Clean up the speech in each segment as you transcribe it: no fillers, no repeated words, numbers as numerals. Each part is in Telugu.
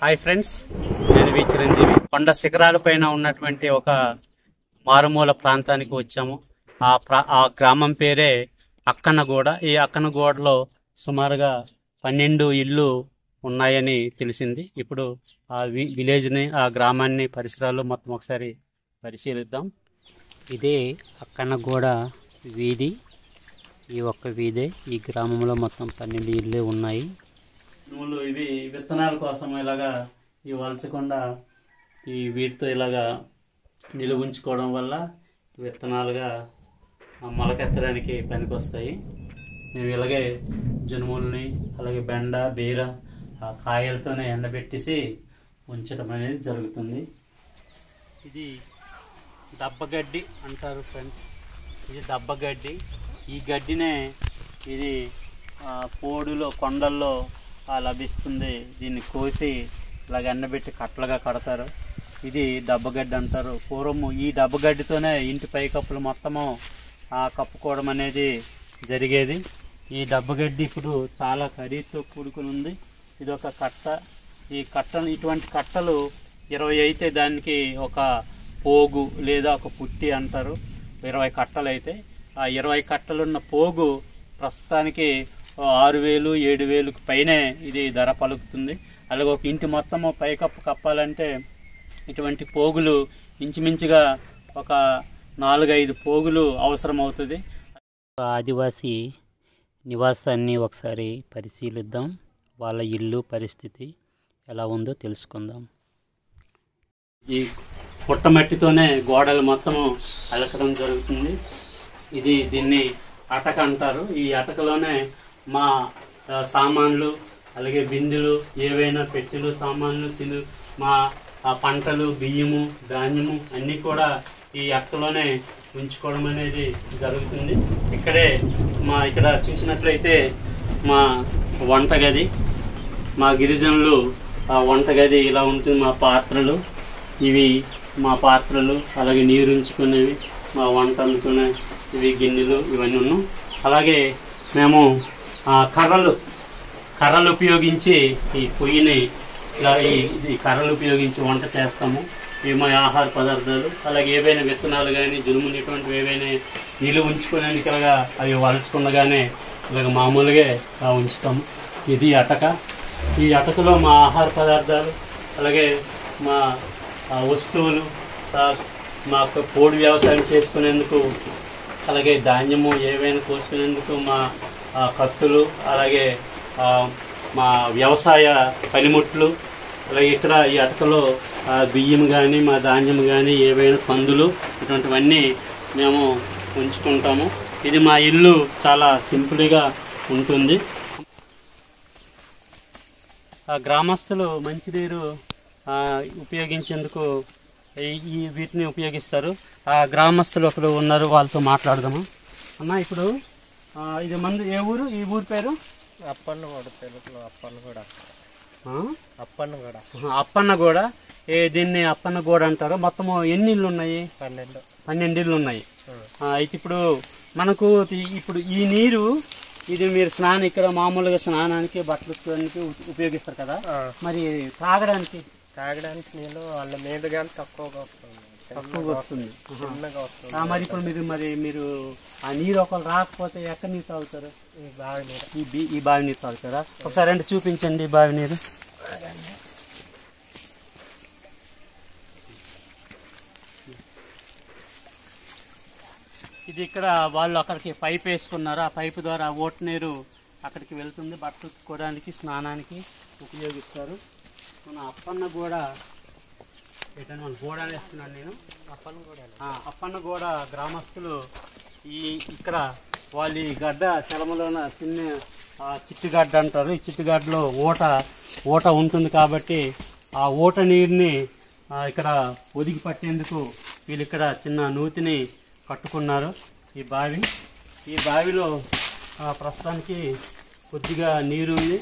హాయ్ ఫ్రెండ్స్, నేను వి చిరంజీవి. కొండ శిఖరాలపైన ఉన్నటువంటి ఒక మారుమూల ప్రాంతానికి వచ్చాము. ఆ గ్రామం పేరే అక్కన్నగూడ. ఈ అక్కన్నగూడలో సుమారుగా 12 ఇళ్ళు ఉన్నాయని తెలిసింది. ఇప్పుడు ఆ విలేజ్ని, ఆ గ్రామాన్ని, పరిసరాలు మొత్తం ఒకసారి పరిశీలిద్దాం. ఇదే అక్కన్నగూడ వీధి. ఈ ఒక్క వీధే. ఈ గ్రామంలో మొత్తం 12 ఇళ్ళే ఉన్నాయి. ఇవి విత్తనాల కోసం ఇలాగా ఈ వలచకుండా ఈ వీటితో ఇలాగా నిలువ ఉంచుకోవడం వల్ల విత్తనాలుగా మొలకెత్తడానికి పనికొస్తాయి. మేము ఇలాగే జనుములని, అలాగే బెండ, బీర కాయలతోనే ఎండబెట్టేసి ఉంచడం అనేది జరుగుతుంది. ఇది దబ్బగడ్డి అంటారు ఫ్రెండ్స్. ఇది దబ్బగడ్డి. ఈ గడ్డినే ఇది పోడులో, కొండల్లో లభిస్తుంది. దీన్ని కోసి ఇలాగ ఎండబెట్టి కట్టలుగా కడతారు. ఇది దబ్బగడ్డి అంటారు. పూర్వము ఈ దబ్బగడ్డితోనే ఇంటి పైకప్పులు మొత్తము కప్పుకోవడం అనేది జరిగేది. ఈ దబ్బగడ్డి ఇప్పుడు చాలా ఖరీదుతో కూడుకుని ఉంది. ఇది ఒక కట్ట. ఈ కట్టను, ఇటువంటి కట్టలు 20 అయితే దానికి ఒక పోగు లేదా ఒక పుట్టి అంటారు. 20 కట్టలు అయితే ఆ 20 కట్టలున్న పోగు ప్రస్తుతానికి 6,000, 7,000కు పైనే ఇది ధర పలుకుతుంది. అలాగే ఒక ఇంటి మొత్తము పైకప్పు కప్పాలంటే ఇటువంటి పోగులు ఇంచుమించుగా ఒక 4-5 పోగులు అవసరం అవుతుంది. ఆదివాసీ నివాసాన్ని ఒకసారి పరిశీలిద్దాం. వాళ్ళ ఇల్లు పరిస్థితి ఎలా ఉందో తెలుసుకుందాం. ఈ పుట్టమట్టితోనే గోడలు మొత్తము అలకడం జరుగుతుంది. దీన్ని అటక అంటారు. ఈ అటకలోనే మా సామాన్లు, అలాగే బిందులు, ఏవైనా పెట్టెలు, సామాన్లు, మా పంటలు, బియ్యము, ధాన్యము అన్నీ కూడా ఈ అటకలోనే ఉంచుకోవడం అనేది జరుగుతుంది. ఇక్కడ చూసినట్లయితే మా వంటగది, మా గిరిజనులు వంటగది ఇలా ఉంటుంది. మా పాత్రలు, ఇవి మా పాత్రలు, అలాగే నీరు ఉంచుకునేవి, మా వంట అనుకునే ఇవి గిన్నెలు, ఇవన్నీ ఉన్నాం. అలాగే మేము కర్రలు ఉపయోగించి ఈ పొయ్యిని ఇలా ఈ కర్రలు ఉపయోగించి వంట చేస్తాము. ఇవి మా ఆహార పదార్థాలు. అలాగే ఏవైనా విత్తనాలు కానీ, జులుములు ఇటువంటివి ఏవైనా నిలువ ఉంచుకునేందుకు ఇలాగా అవి వలచకుండగానే ఇలాగ మామూలుగా ఉంచుతాము. ఇది అటక. ఈ అటకలో మా ఆహార పదార్థాలు, అలాగే మా వస్తువులు, మా పోడు వ్యవసాయం చేసుకునేందుకు, అలాగే ధాన్యము ఏవైనా కోసుకునేందుకు మా కత్తులు, అలాగే మా వ్యవసాయ పనిముట్లు, అలాగే ఇక్కడ ఈ అటకలో బియ్యం కానీ, మా ధాన్యం కానీ, ఏవైనా పందులు, ఇటువంటివన్నీ మేము ఉంచుకుంటాము. ఇది మా ఇల్లు చాలా సింపుల్గా ఉంటుంది. గ్రామస్తులు మంచినీరు ఉపయోగించేందుకు వీటిని ఉపయోగిస్తారు. గ్రామస్తులు ఒకరు ఉన్నారు, వాళ్ళతో మాట్లాడదాము. అన్న, ఇప్పుడు ఇది మంది ఏ ఊరు? ఈ ఊరు పేరు అప్పన్నగూడ. తెలుగులో అప్పన్నగూడ. అప్పన్నగూడ. దీన్ని అప్పన్నగూడ అంటారు. మొత్తము ఎన్ని ఇళ్ళు ఉన్నాయి? 12 ఇళ్ళు ఉన్నాయి. అయితే ఇప్పుడు మనకు ఈ నీరు, ఇది మీరు ఇక్కడ మామూలుగా స్నానానికి, బట్టలు ఉపయోగిస్తారు కదా, మరి తాగడానికి నీళ్ళు వాళ్ళ మీద కానీ తక్కువగా వస్తుంది. మరి ఇప్పుడు మీరు ఆ నీరు ఒకళ్ళు రాకపోతే ఎక్కడ నీరు తాగుతారు? ఈ బావి నీరు తాగుతారా? ఒకసారి అంటే చూపించండి ఈ బావి నీరు. ఇది ఇక్కడ వాళ్ళు అక్కడికి పైప్ వేసుకున్నారు. ఆ పైపు ద్వారా ఓటు నీరు అక్కడికి వెళ్తుంది. బట్టలు ఉతుక్కోవడానికి, స్నానానికి ఉపయోగిస్తారు. మన అప్పన్నగూడ మన గోడ వేస్తున్నాను నేను. అప్పన్నగూడ గ్రామస్తులు ఇక్కడ వాళ్ళు ఈ గడ్డ చలమలోన చిన్న చిట్టుగడ్డ అంటారు. ఈ చిట్టుగడ్డలో ఊట ఉంటుంది కాబట్టి ఆ ఊట నీరుని ఇక్కడ ఒదిగి పట్టేందుకు వీళ్ళు ఇక్కడ చిన్న నూతిని కట్టుకున్నారు. ఈ బావిలో ప్రస్తుతానికి కొద్దిగా నీరు ఉంది.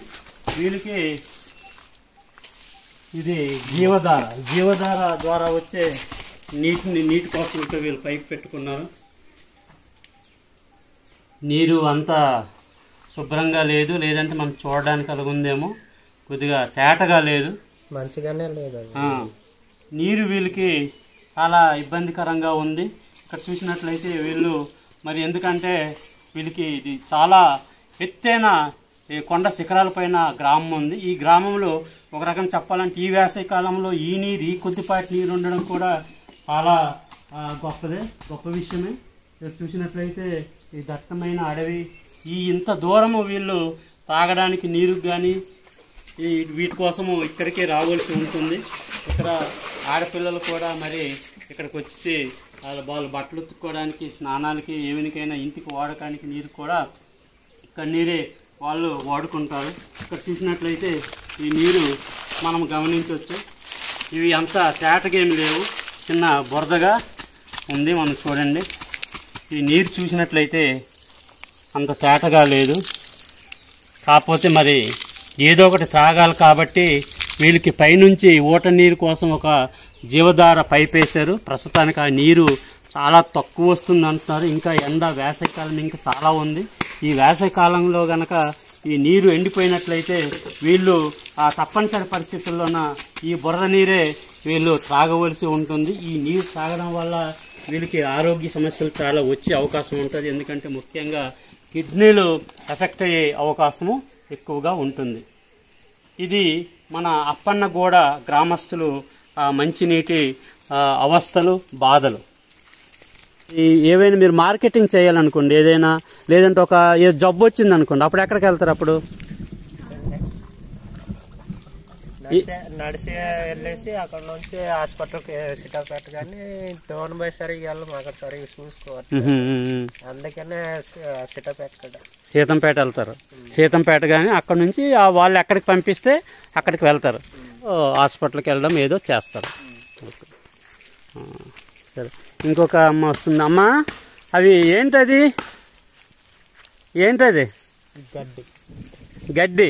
వీళ్ళకి ఇది జీవధార ద్వారా వచ్చే నీటి కోసం వీళ్ళు పైప్ పెట్టుకున్నారు. నీరు అంతా శుభ్రంగా లేదు, లేదంటే మనం చూడడానికి అలాగుందేమో, కొద్దిగా తేటగా లేదు. మంచిగానే లేదండి. నీరు వీళ్ళకి చాలా ఇబ్బందికరంగా ఉంది. ఇక్కడ చూసినట్లయితే వీళ్ళు మరి ఎందుకంటే వీళ్ళకి ఇది చాలా ఎత్తైన కొండ శిఖరాలపైన గ్రామం ఉంది. ఈ గ్రామంలో ఒక రకం చెప్పాలంటే ఈ వేసవి కాలంలో ఈ నీరు ఈ కొద్దిపాటి నీరు ఉండడం కూడా చాలా గొప్ప విషయమే. చూసినట్లయితే ఈ దట్టమైన అడవి, ఈ ఇంత దూరము వీళ్ళు తాగడానికి నీరు కానీ వీటి కోసము ఇక్కడికే రావాల్సి ఉంటుంది. ఇక్కడ ఆడపిల్లలు కూడా మరి ఇక్కడికి వచ్చి వాళ్ళు బట్టలు ఉతుక్కోవడానికి, స్నానాలకి, ఏమినికైనా ఇంటికి వాడకానికి నీరు కూడా ఇక్కడ నీరే వాళ్ళు వాడుకుంటారు. ఇక్కడ చూసినట్లయితే ఈ నీరు మనం గమనించవచ్చు. ఇవి అంత తేటగేమి లేవు, చిన్న బురదగా ఉంది. మనం చూడండి, ఈ నీరు చూసినట్లయితే అంత తేటగా లేదు. కాకపోతే మరి ఏదో ఒకటి తాగాలి కాబట్టి వీళ్ళకి పైనుంచి ఊట నీరు కోసం ఒక జీవధార పైప్ వేశారు. ప్రస్తుతానికి ఆ నీరు చాలా తక్కువ వస్తుంది అంటున్నారు. ఇంకా ఎండ వేసవికాలం ఇంకా చాలా ఉంది. ఈ వేసవికాలంలో గనక ఈ నీరు ఎండిపోయినట్లయితే వీళ్ళు ఆ తప్పనిసరి పరిస్థితుల్లోన ఈ బురద నీరే వీళ్ళు త్రాగవలసి ఉంటుంది. ఈ నీరు తాగడం వల్ల వీళ్ళకి ఆరోగ్య సమస్యలు చాలా వచ్చే అవకాశం ఉంటుంది. ఎందుకంటే ముఖ్యంగా కిడ్నీలు ఎఫెక్ట్ అయ్యే అవకాశము ఎక్కువగా ఉంటుంది. ఇది మన అప్పన్నగూడ గ్రామస్తులు మంచినీటి అవస్థలు, బాధలు. ఏవైనా మీరు మార్కెటింగ్ చేయాలనుకోండి, ఏదైనా లేదంటే ఒక జబ్బు వచ్చింది అనుకోండి, అప్పుడు ఎక్కడికి వెళ్తారు? అప్పుడు నడిచి వెళ్ళేసి అక్కడ నుంచి హాస్పిటల్కి సిటాపేట కానీ డోన్ బై సరిగ్గా వెళ్ళం, అక్కడ సరిగ్గా చూసుకోవాలి. అందుకనే సీతంపేట వెళ్తారు. సీతంపేట కానీ అక్కడ నుంచి వాళ్ళు ఎక్కడికి పంపిస్తే అక్కడికి వెళ్తారు, హాస్పిటల్కి వెళ్ళడం ఏదో చేస్తారు. సరే, ఇంకొక అమ్మ వస్తుంది. అమ్మ, అవి ఏంటది? గడ్డి.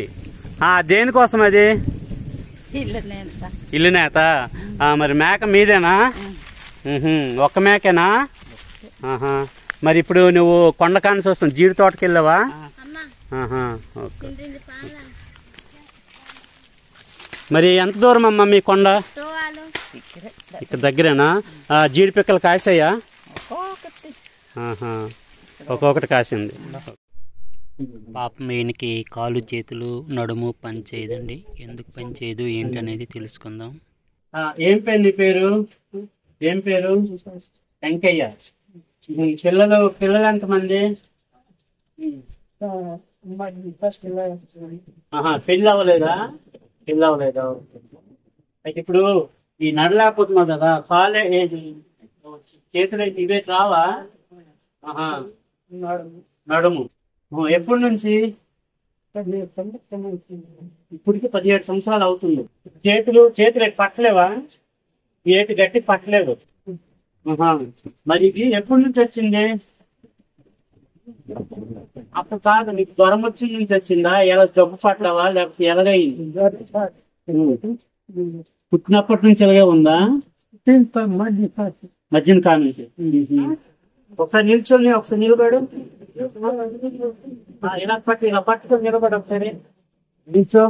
దేనికోసం అది? ఇల్లు నేత. మరి మేక మీదేనా? ఒక్క మేకేనా? మరి ఇప్పుడు నువ్వు కొండ కానిసి వస్తుంది, జీడి తోటకి వెళ్ళావా? మరి ఎంత దూరం అమ్మా మీ కొండ? ఇక్కడ దగ్గరేనా? జీడి పిక్కలు కాసాయా? ఒక్కొక్కటి కాసింది. పాపం ఈయనకి కాలు, చేతులు, నడుము పని చేయదండి. ఎందుకు పని చేయదు ఏంటి అనేది తెలుసుకుందాం. ఏం పేరు నీ పేరు? ఏం పేరు? వెంకయ్య. పిల్లలు ఎంతమంది? పెళ్ళి అవ్వలేదా? పెళ్ళి అవ్వలేదా? అయితే ఇప్పుడు ఈ నడలేకపోతున్నావు కదా, కాలే చేతులు ఇవే రావా? నడుము. ఎప్పటి నుంచి? ఇప్పటికి 17 సంవత్సరాలు అవుతుంది. చేతులు పట్టలేవా? ఏటి గట్టి పట్టలేదు. మరి ఇది ఎప్పటి నుంచి వచ్చింది? అప్పుడు కాదు, నీకు జ్వరం వచ్చింది నుంచి వచ్చిందా? ఎలా జబ్బు పట్టలేవా లేకపోతే ఎలాగైంది? పుట్టినప్పటి నుంచి ఎలాగే ఉందా? మధ్యన కాడ నుంచి. ఒకసారి నిల్చొని ఒకసారి నిలబడు. ఇలా పట్టుకొని నిలబడు ఒకసారి. నిల్చో.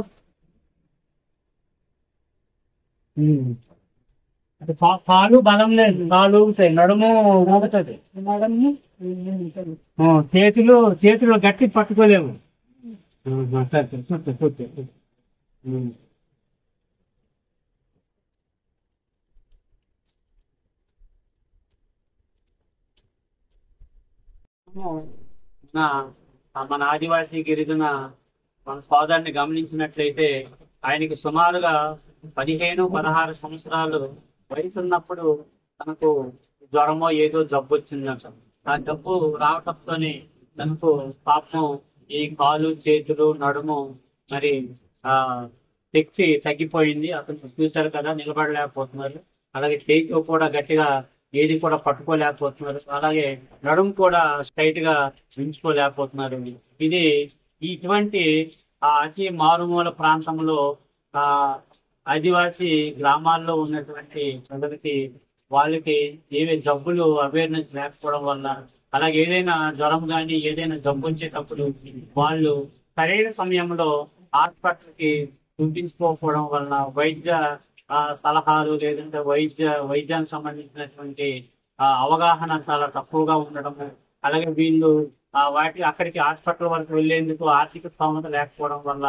కాలు బలం లేదు, కాలు ఊగుతాయి, నడుము ఊగుతుంది. చేతులు గట్టి పట్టుకోలేము. మన ఆదివాసీ గిరిజన మన సోదరుని గమనించినట్లయితే ఆయనకి సుమారుగా 15-16 సంవత్సరాలు వయసు ఉన్నప్పుడు తనకు జ్వరమో ఏదో జబ్బు వచ్చిందట. ఆ జబ్బు రావటంతోనే తనకు పాపం ఈ కాలు, చేతులు, నడుము మరి శక్తి తగ్గిపోయింది. అతను చూశారు కదా, నిలబడలేకపోతున్నారు. అలాగే చేతితో కూడా గట్టిగా ఏది కూడా పట్టుకోలేకపోతున్నారు. అలాగే నడుము కూడా స్ట్రైట్ గా ఉంచుకోలేకపోతున్నారు. ఇది ఇటువంటి అతి మారుమూల ప్రాంతంలో ఆదివాసీ గ్రామాల్లో ఉన్నటువంటి ప్రజలకి వాళ్ళకి ఏవే జబ్బులు అవేర్నెస్ లేకపోవడం వల్ల, అలాగే ఏదైనా జ్వరం కానీ ఏదైనా జబ్బు వచ్చేటప్పుడు వాళ్ళు సరైన సమయంలో హాస్పిటల్కి చూపించుకోకపోవడం వలన వైద్య సలహాలు లేదంటే వైద్యానికి సంబంధించినటువంటి అవగాహన చాలా తక్కువగా ఉండడము, అలాగే వీళ్ళు అక్కడికి హాస్పిటల్ వరకు వెళ్లేందుకు ఆర్థిక స్థోమత లేకపోవడం వల్ల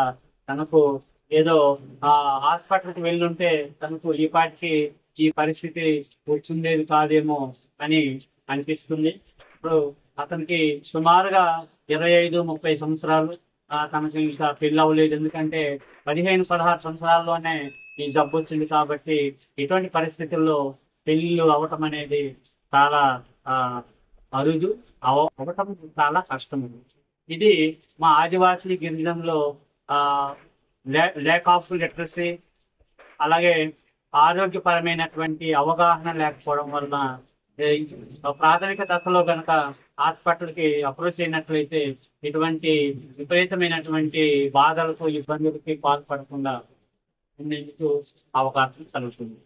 తనకు ఏదో హాస్పిటల్కి వెళ్ళుంటే తనకు ఈ పరిస్థితి వచ్చిండేది కాదేమో అని అనిపిస్తుంది. ఇప్పుడు అతనికి సుమారుగా 25-30 సంవత్సరాలు, తనకు ఇంకా పెళ్ళి అవ్వలేదు. ఎందుకంటే 15-16 సంవత్సరాల్లోనే ఈ జబ్బు వచ్చింది కాబట్టి ఇటువంటి పరిస్థితుల్లో పెళ్ళిళ్ళు అవ్వటం అనేది చాలా అరుదు, అవ్వటం చాలా కష్టం. ఇది మా ఆదివాసీ గిరిజనంలో ల్యాక్ ఆఫ్ లిటరసీ, అలాగే ఆరోగ్యపరమైనటువంటి అవగాహన లేకపోవడం వలన ప్రాథమిక దశలో కనుక హాస్పిటల్కి అప్రోచ్ అయినట్లయితే ఇటువంటి విపరీతమైనటువంటి బాధలకు ఇబ్బందులకి పాల్పడకుండా ఉండేందుకు అవకాశం కలుగుతుంది.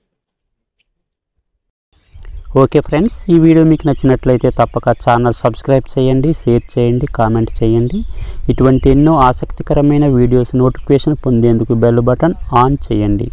ఓకే ఫ్రెండ్స్, ఈ వీడియో మీకు నచ్చినట్లయితే తప్పక ఛానల్ సబ్స్క్రైబ్ చేయండి, షేర్ చేయండి, కామెంట్ చేయండి. ఇటువంటి ఎన్నో ఆసక్తికరమైన వీడియోస్ నోటిఫికేషన్ పొందేందుకు బెల్ బటన్ ఆన్ చేయండి.